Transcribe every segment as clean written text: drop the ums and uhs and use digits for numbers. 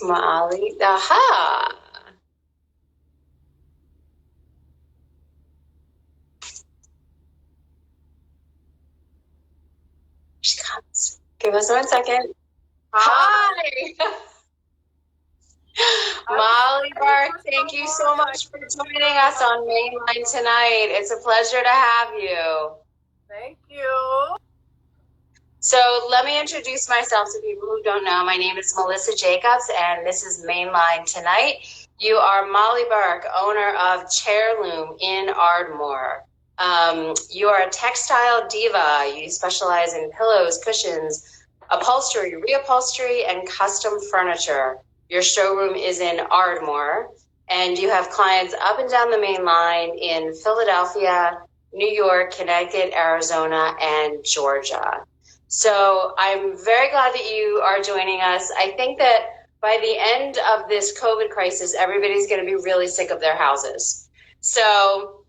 Molly, aha. She comes. Give us 1 second. Hi. Molly Burke, thank you so much for joining us on Mainline tonight. It's a pleasure to have you. Thank you. So let me introduce myself to people who don't know. My name is Melissa Jacobs, and this is Mainline Tonight. You are Molly Burke, owner of Chairloom in Ardmore. You are a textile diva. You specialize in pillows, cushions, upholstery, reupholstery, and custom furniture. Your showroom is in Ardmore, and you have clients up and down the main line in Philadelphia, New York, Connecticut, Arizona, and Georgia. So I'm very glad that you are joining us. I think that by the end of this COVID crisis, everybody's going to be really sick of their houses. So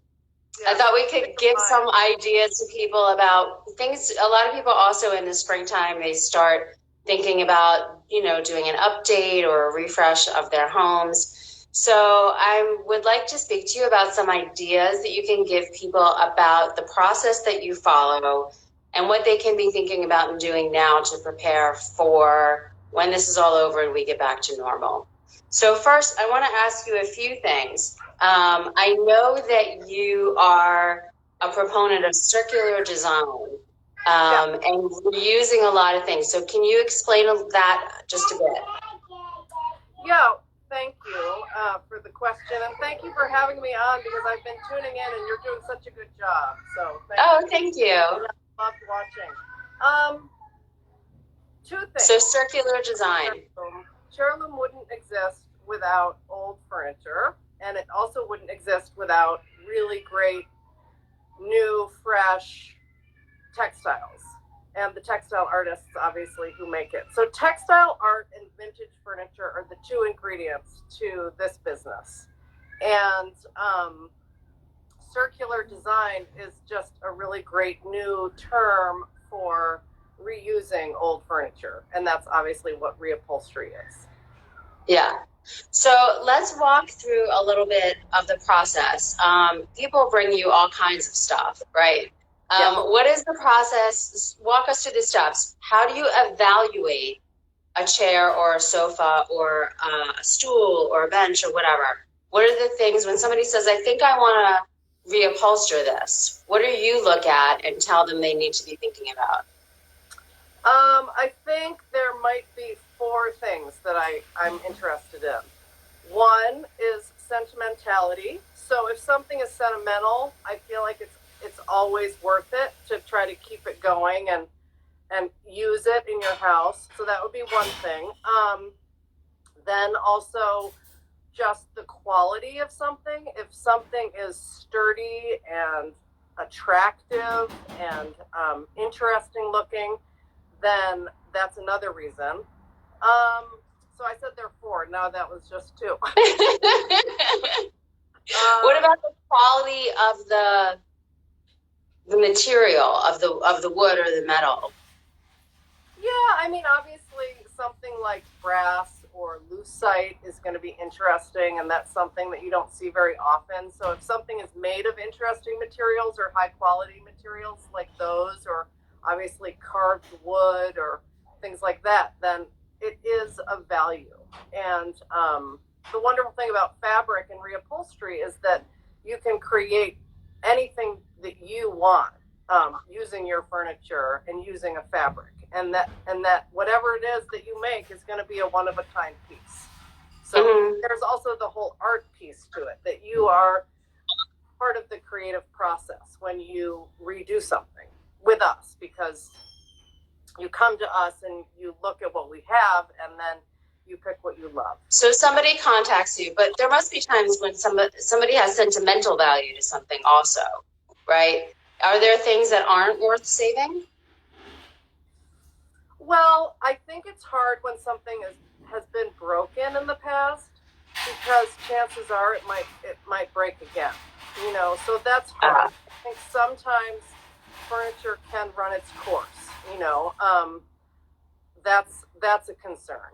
I thought we could give some ideas to people about things. A lot of people also in the springtime, they start thinking about, doing an update or a refresh of their homes. So I would like to speak to you about some ideas that you can give people about the process that you follow and what they can be thinking about and doing now to prepare for when this is all over and we get back to normal. So first, I want to ask you a few things. I know that you are a proponent of circular design, and you're using a lot of things. So can you explain that just a bit? Yeah, thank you for the question, and thank you for having me on because I've been tuning in and you're doing such a good job. So thank you. I loved watching. Two things. So circular design. Chairloom wouldn't exist without old furniture, and it also wouldn't exist without really great, new, fresh textiles. And the textile artists, obviously, who make it. So textile art and vintage furniture are the two ingredients to this business. And circular design is just a really great new term for reusing old furniture. And that's obviously what reupholstery is. Yeah. So let's walk through a little bit of the process. People bring you all kinds of stuff, right? What is the process? Walk us through the steps. How do you evaluate a chair or a sofa or a stool or a bench or whatever? What are the things when somebody says, I think I want to reupholster this? What do you look at and tell them they need to be thinking about? I think there might be four things that I'm interested in. One is sentimentality. So if something is sentimental, I feel like it's always worth it to try to keep it going and use it in your house. So that would be one thing. Then also just the quality of something. If something is sturdy and attractive and interesting looking, then that's another reason. So I said there are four. Now that was just two. What about the quality of the material of the wood or the metal? Yeah, I mean, obviously something like brass or lucite is going to be interesting, and that's something that you don't see very often. So if something is made of interesting materials or high quality materials like those, or obviously carved wood or things like that, then it is of value. And the wonderful thing about fabric and reupholstery is that you can create anything that you want using your furniture and using a fabric, and that whatever it is that you make is going to be a one-of-a-kind piece. So there's also the whole art piece to it, that you are part of the creative process when you redo something with us, because you come to us and you look at what we have and then you pick what you love. So somebody contacts you, but there must be times when somebody has sentimental value to something also, right? Are there things that aren't worth saving? Well, I think it's hard when something has been broken in the past, because chances are it might break again. So that's hard. I think sometimes furniture can run its course. That's a concern.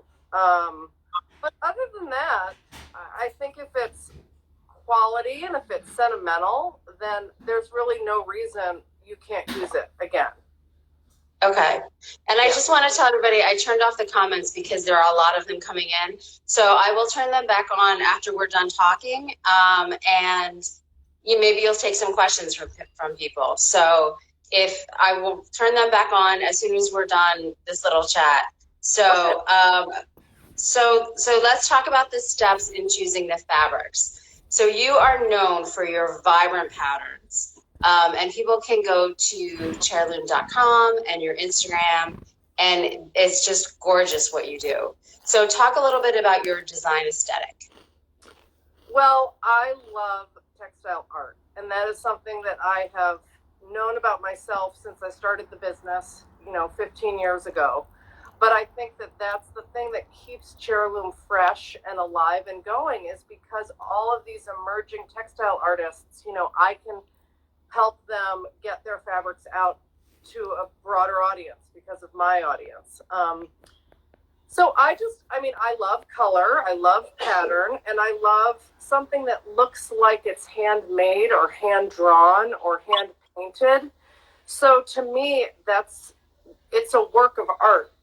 But other than that, I think if it's quality and if it's sentimental, then there's really no reason you can't use it again. Okay. And I just want to tell everybody, I turned off the comments because there are a lot of them coming in. So I will turn them back on after we're done talking. And maybe you'll take some questions from people. So if I will turn them back on as soon as we're done this little chat. So, so let's talk about the steps in choosing the fabrics. So you are known for your vibrant patterns. And people can go to chairloom.com and your Instagram, and it's just gorgeous what you do. So talk a little bit about your design aesthetic. Well, I love textile art, and that is something that I have known about myself since I started the business, 15 years ago. But I think that that's the thing that keeps Chairloom fresh and alive and going, is because all of these emerging textile artists, I can help them get their fabrics out to a broader audience because of my audience. So I love color, I love pattern, and I love something that looks like it's handmade or hand drawn or hand painted. So to me, it's a work of art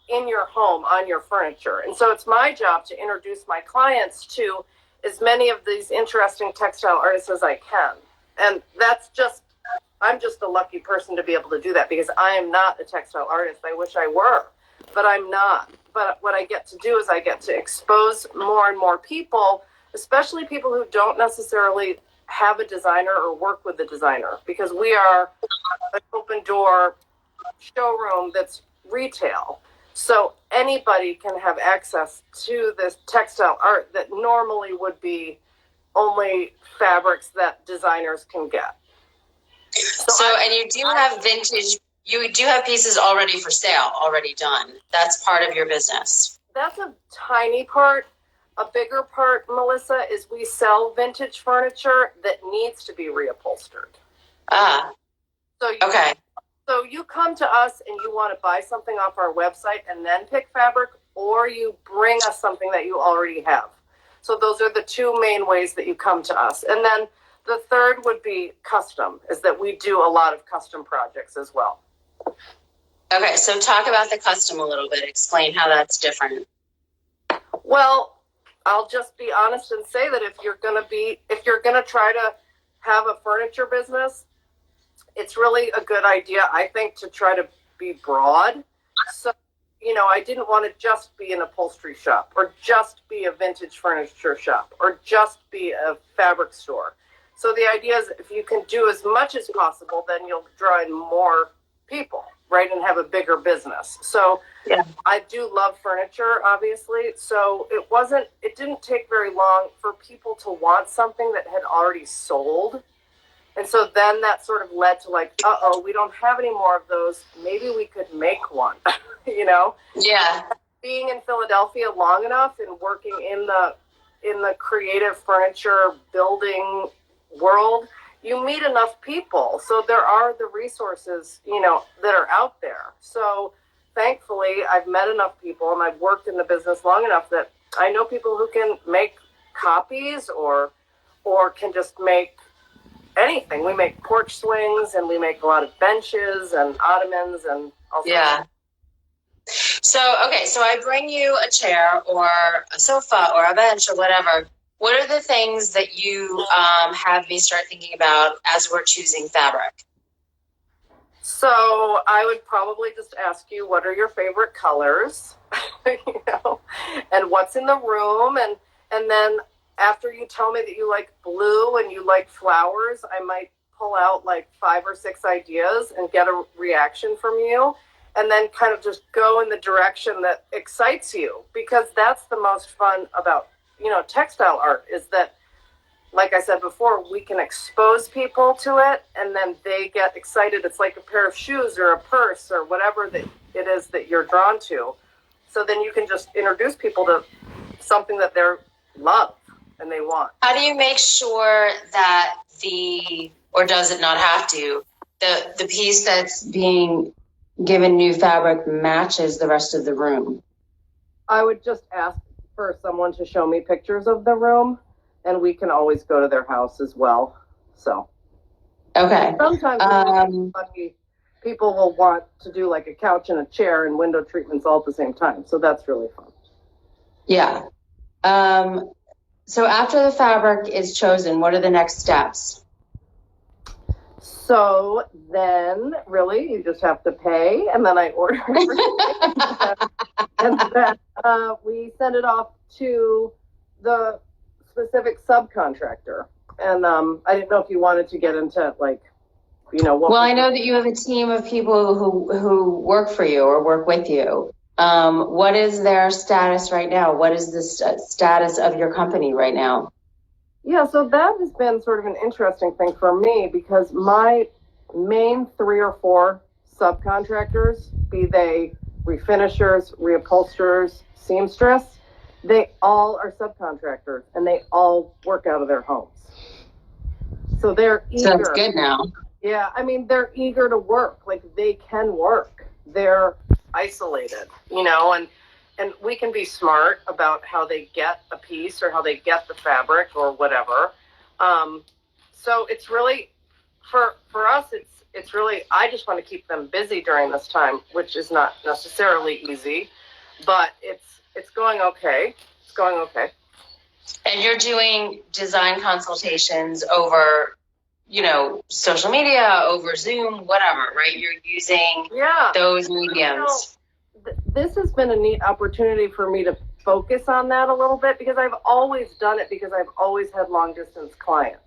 in your home, on your furniture. And so it's my job to introduce my clients to as many of these interesting textile artists as I can. And I'm just a lucky person to be able to do that, because I am not a textile artist. I wish I were, but I'm not. But what I get to do is I get to expose more and more people, especially people who don't necessarily have a designer or work with a designer, because we are an open door showroom that's retail. So anybody can have access to this textile art that normally would be only fabrics that designers can get. And you do have vintage, you do have pieces already for sale, already done. That's part of your business. That's a tiny part. A bigger part, Melissa, is we sell vintage furniture that needs to be reupholstered. So you come to us and you want to buy something off our website and then pick fabric, or you bring us something that you already have. So those are the two main ways that you come to us. And then the third would be custom, is that we do a lot of custom projects as well. Okay, so talk about the custom a little bit. Explain how that's different. Well, I'll just be honest and say that if you're gonna try to have a furniture business, it's really a good idea, I think, to try to be broad. So I didn't want to just be an upholstery shop, or just be a vintage furniture shop, or just be a fabric store. So the idea is, if you can do as much as possible, then you'll draw in more people, right, and have a bigger business. So yeah. I do love furniture, obviously. So it didn't take very long for people to want something that had already sold. And so then that sort of led to we don't have any more of those. Maybe we could make one, Yeah. Being in Philadelphia long enough and working in the creative furniture building world, you meet enough people. So there are the resources, that are out there. So thankfully, I've met enough people and I've worked in the business long enough that I know people who can make copies or can just make anything. We make porch swings, and we make a lot of benches and ottomans and all sorts. Yeah. So I bring you a chair or a sofa or a bench or whatever. What are the things that you have me start thinking about as we're choosing fabric? So I would probably just ask you, what are your favorite colors, and what's in the room, and then after you tell me that you like blue and you like flowers, I might pull out 5 or 6 ideas and get a reaction from you, and then kind of just go in the direction that excites you, because that's the most fun about, textile art, is that, like I said before, we can expose people to it, and then they get excited. It's like a pair of shoes or a purse or whatever that it is that you're drawn to. So then you can just introduce people to something that they love and they want. How do you make sure that or does it not have to, the piece that's being given new fabric matches the rest of the room? I would just ask for someone to show me pictures of the room, and we can always go to their house as well. So Okay. sometimes lucky, people will want to do like a couch and a chair and window treatments all at the same time. So that's really fun. Yeah. So after the fabric is chosen, what are the next steps? So then really you just have to pay, and then I order everything. And then we send it off to the specific subcontractor. And I didn't know if you wanted to get into like, what. Well, I know that you have a team of people who work for you or work with you. What is their status right now? What is the status of your company right now? Yeah, so that has been sort of an interesting thing for me because my main 3 or 4 subcontractors, be they refinishers, reupholsterers, seamstress, they all are subcontractors and they all work out of their homes. So they're eager. So that's good now. Yeah, I mean, they're eager to work. Like, they can work. They're isolated, and we can be smart about how they get a piece or how they get the fabric or whatever. So it's really, for us, it's really, I just want to keep them busy during this time, which is not necessarily easy, but it's going okay. It's going okay. And you're doing design consultations over, social media, over Zoom, whatever, right? You're using those mediums. This has been a neat opportunity for me to focus on that a little bit because I've always done it because I've always had long distance clients.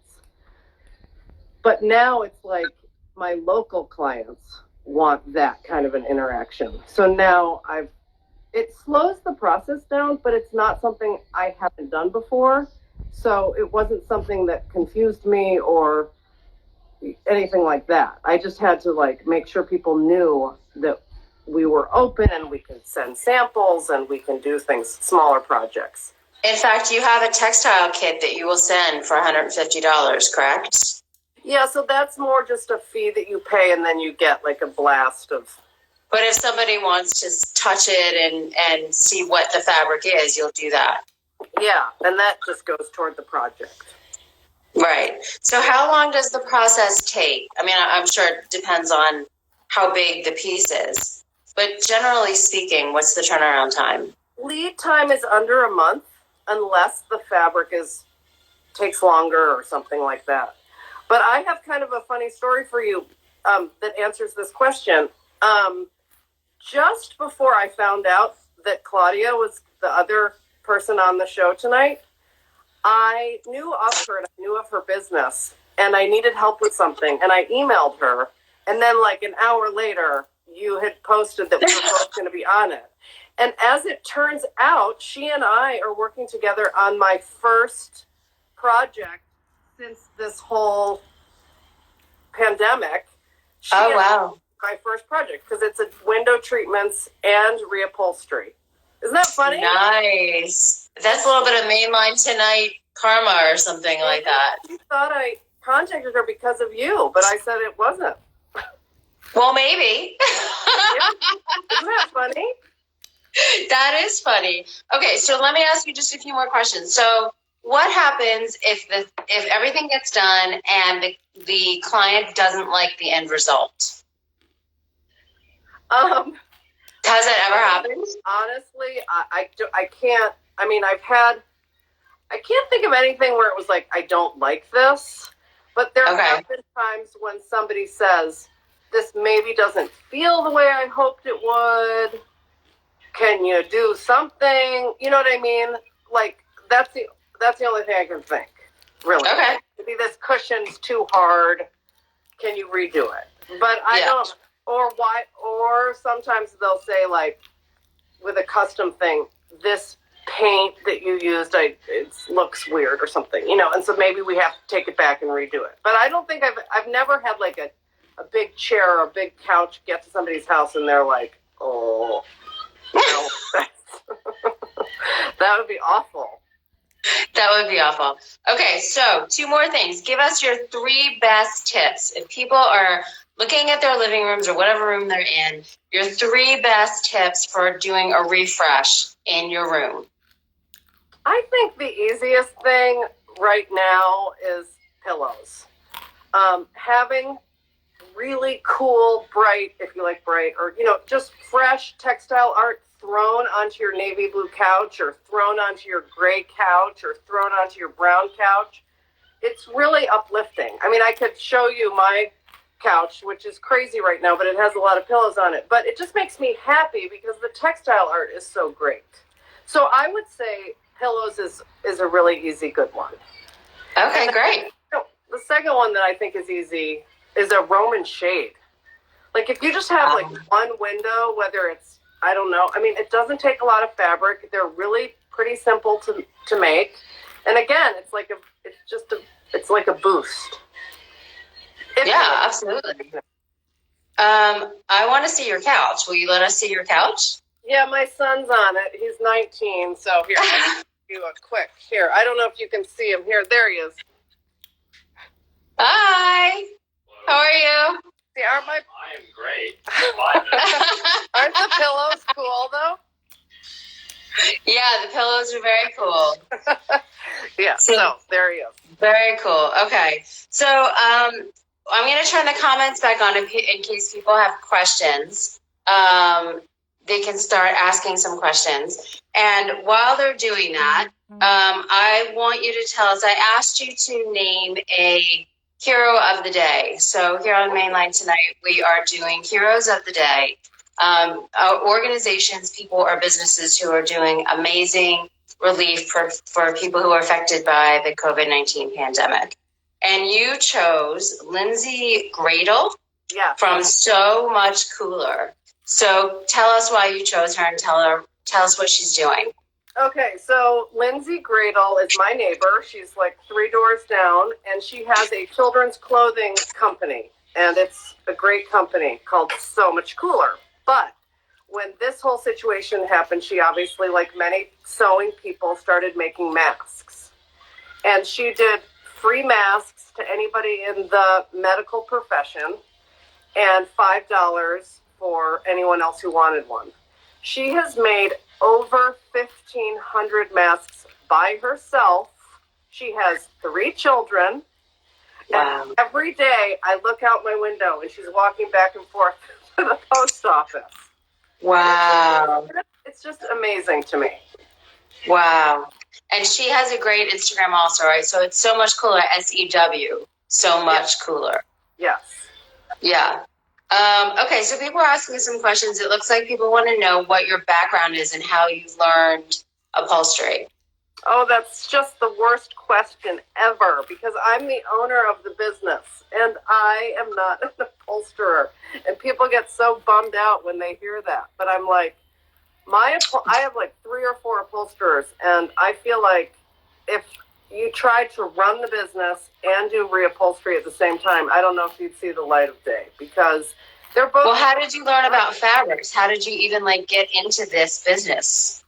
But now it's like my local clients want that kind of an interaction. So now it slows the process down, but it's not something I haven't done before. So it wasn't something that confused me or anything like that. I just had to make sure people knew that we were open and we can send samples and we can do things, smaller projects. In fact, you have a textile kit that you will send for $150, correct? Yeah, so that's more just a fee that you pay and then you get like a blast of. But if somebody wants to touch it and see what the fabric is, you'll do that. Yeah, and that just goes toward the project. Right. So how long does the process take? I mean, I'm sure it depends on how big the piece is. But generally speaking, what's the turnaround time? Lead time is under a month unless the fabric takes longer or something like that. But I have kind of a funny story for you that answers this question. Just before I found out that Claudia was the other person on the show tonight, I knew of her and I knew of her business and I needed help with something and I emailed her. And then an hour later, you had posted that we were both going to be on it. And as it turns out, she and I are working together on my first project since this whole pandemic. Wow. My first project, because it's a window treatments and reupholstery. Isn't that funny? Nice. That's a little bit of mainline tonight karma or something like that. She thought I contacted her because of you, but I said it wasn't. Well, maybe. Yeah. Isn't that funny? That is funny. Okay, so let me ask you just a few more questions. So what happens if everything gets done and the client doesn't like the end result? Has that ever happened? Honestly, I can't. I mean, I can't think of anything where it was like, I don't like this. But there have been times when somebody says, this maybe doesn't feel the way I hoped it would. Can you do something? You know what I mean? That's the only thing I can think. Really. Okay. Maybe this cushion's too hard. Can you redo it? But I don't. Or sometimes they'll say with a custom thing, this paint that you used, it looks weird or something, and so maybe we have to take it back and redo it. But I don't think I've never had a big chair or a big couch get to somebody's house and they're like, oh, no, that would be awful. That would be awful. Okay, so 2 more things. Give us your 3 best tips. If people are looking at their living rooms or whatever room they're in, your 3 best tips for doing a refresh in your room. I think the easiest thing right now is pillows. Having really cool, bright, if you like bright, or, just fresh textile art thrown onto your navy blue couch or thrown onto your gray couch or thrown onto your brown couch. It's really uplifting. I mean, I could show you my couch, which is crazy right now, but it has a lot of pillows on it. But it just makes me happy because the textile art is so great. So I would say pillows is a really easy, good one. Okay, great. The second one that I think is easy is a Roman shade. Like if you just have like one window, whether it's, I don't know, I mean, it doesn't take a lot of fabric. They're really pretty simple to make. And again, it's like a boost. Yeah, absolutely. I want to see your couch. Will you let us see your couch? Yeah, my son's on it. He's 19, so here, I'll do a quick. Here, I don't know if you can see him. Here, there he is. Hi. How are you? See, I am great. Aren't the pillows cool, though? Yeah, the pillows are very cool. Yeah, so there he is. Very cool. Okay, so I'm going to turn the comments back on in case people have questions. They can start asking some questions. And while they're doing that, I want you to tell us, I asked you to name a hero of the day. So here on Mainline tonight, we are doing heroes of the day. Organizations, people, or businesses who are doing amazing relief for people who are affected by the COVID-19 pandemic. And you chose Lindsey Gradle from So Much Cooler. So tell us why you chose her and tell us what she's doing. Okay, so Lindsey Gradle is my neighbor. She's like 3 doors down, and she has a children's clothing company, and it's a great company called So Much Cooler. But when this whole situation happened, she obviously, like many sewing people, started making masks. And she did free masks to anybody in the medical profession and $5 for anyone else who wanted one. She has made over 1,500 masks by herself. She has 3 children. Wow. And every day I look out my window and she's walking back and forth to the post office. Wow. It's just amazing to me. Wow. And she has a great Instagram also, right? So it's So Much Cooler, SEW. So Much Cooler. Yes. Yeah. Okay, so people are asking some questions. It looks like people want to know what your background is and how you learned upholstery. Oh, that's just the worst question ever because I'm the owner of the business and I am not an upholsterer. And people get so bummed out when they hear that. But I'm like, I have like 3 or 4 upholsterers, and I feel like if you tried to run the business and do reupholstery at the same time, I don't know if you'd see the light of day because they're both. Well, how did you learn about fabrics? How did you even get into this business?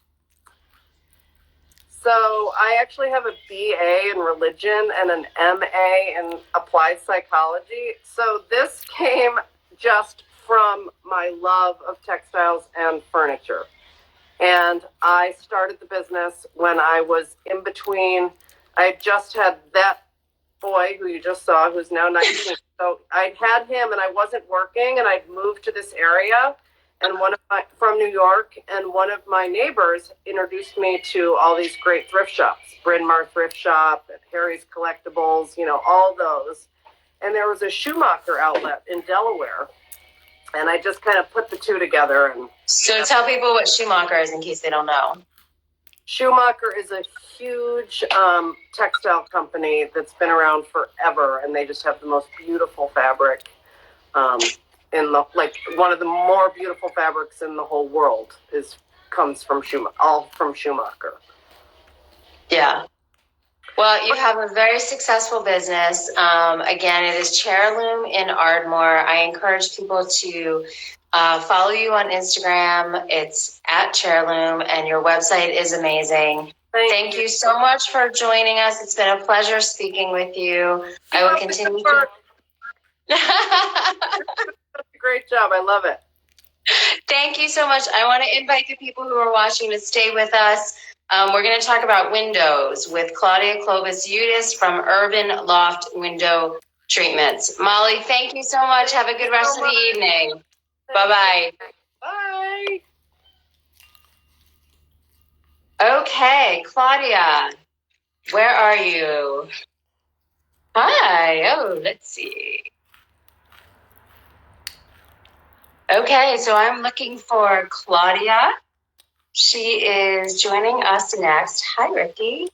So I actually have a BA in religion and an MA in applied psychology. So this came just from my love of textiles and furniture. And I started the business when I was in between. I had just had that boy who you just saw, who's now 19. So I'd had him and I wasn't working, and I'd moved to this area and from New York, and one of my neighbors introduced me to all these great thrift shops, Bryn Mawr Thrift Shop, Harry's Collectibles, all those. And there was a Schumacher outlet in Delaware. And I just kind of put the 2 together. And so tell people what Schumacher is in case they don't know. Schumacher is a huge textile company that's been around forever, and they just have the most beautiful fabric. One of the more beautiful fabrics in the whole world comes from Schumacher. Yeah. Well, you have a very successful business. Again, it is Chairloom in Ardmore. I encourage people to follow you on Instagram. It's at Chairloom, and your website is amazing. Thank you so much for joining us. It's been a pleasure speaking with you. I will continue to. Great job. I love it. Thank you so much. I want to invite the people who are watching to stay with us. We're going to talk about windows with Claudia Clovis-Udis from Urban Loft Window Treatments. Molly, thank you so much. Have a good rest of the evening. Bye-bye. Bye. Okay, Claudia, where are you? Hi. Oh, let's see. Okay, so I'm looking for Claudia. She is joining us next. Hi, Ricky.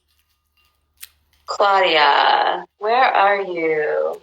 Claudia, where are you?